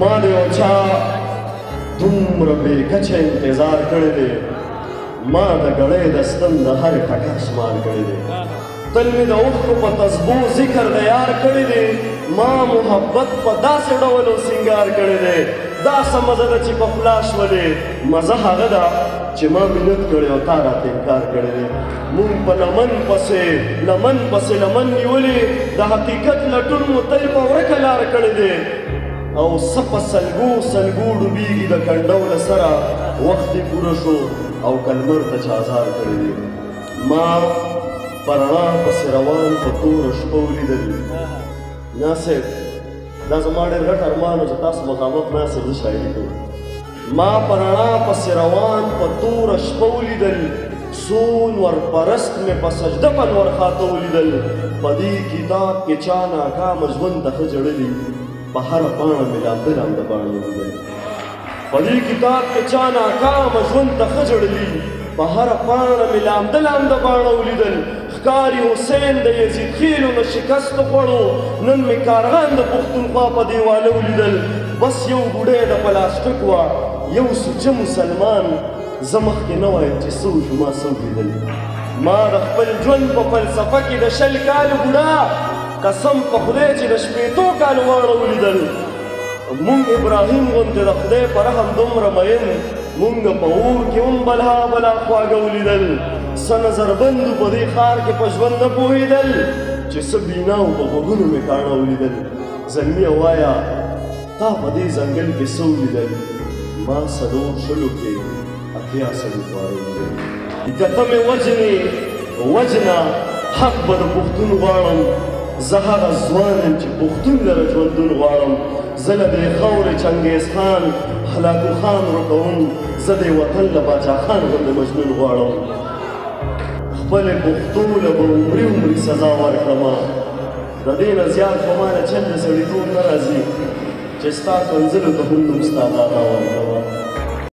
ما د یو چا دومره بې کچه انتظار کړی دی ما د ګړۍ د ستن د هرې ټکر شمار کړی دی تل مې د اوښکو په تسبو ذکر د یار کړی دی ما محبت په داسې ډول سینګار کړی دی داسې مزه ده چې په خوله شولې مزه هغه ده چې ما منت کړی او تا راته انکار کړی دی مونږ په لمن پسې لمن نیولې د حقیقت لټون مو تل په ورکه لار کړی دی او څه په سلګو ډوبېږي د کنډو له سره وخت یې پوره شو او کلمر ته چې ازار کړی دی ما په رڼا پسې روان په توره شپه ولیدل ناصر دا زما ډېر غټ ارمان و چې تاسو مخامخ ناصر زه شاعري کوم ما په رڼا پسې روان په توره شپه ولیدل څو نورپرست مې په سجده په نورخاته ولیدل په دې کتاب کې چا ناکامه ژوند ته ښه جړلي په هره پاڼه مې لامده باڼه ولیدل په دې کتاب کې چا ناکامه ژوند ته ښه جړلي په هره پاڼه مې لامده باڼه ولیدل ښکاري حسین د یزید خیلو نه شکست خوړو نن مې کارغان د پښتونخوا په دیواله ولیدل بس یو بوډۍ د پلاستیک وه یو سوچه مسلمان زه مخکې نه وایم چې څه وشو ما څه ولیدل ما د خپل ژوند په فلسفه کې د 20 کالو بوډا قسم په خدای چې د 15 کالو واړه ولیدل مونږ ابراهیم غوندې د خدای په رحم دومره مین مونږ په اور کې هم بلا خواږه ولیدل څه نظربندو په دې ښار کې په ژوند نه پوهېدل چې څه بیناو په غوږونو مې کاڼه ولیدل زلمیه وایه تا په دې ځنګل کې څه ولیدل ما 4 کې 80 سړي ولیدل که ته مې وجنه حق به د پښتون غواړم زه هغه ځوان یم چې پښتون لره ژوندون غواړم زه له دې خاورې چنګیز خان هلاکو خان ورکوم زه دې وطن له باچا خان غوندې مجنون غواړم خپلې پښتو له به عمري سزا ورکړمه د دې نه زیات په ما نه چل د سړیتوب نه راځي چې ستا کنځلو ته هم نوم ستا دادا ورکړمه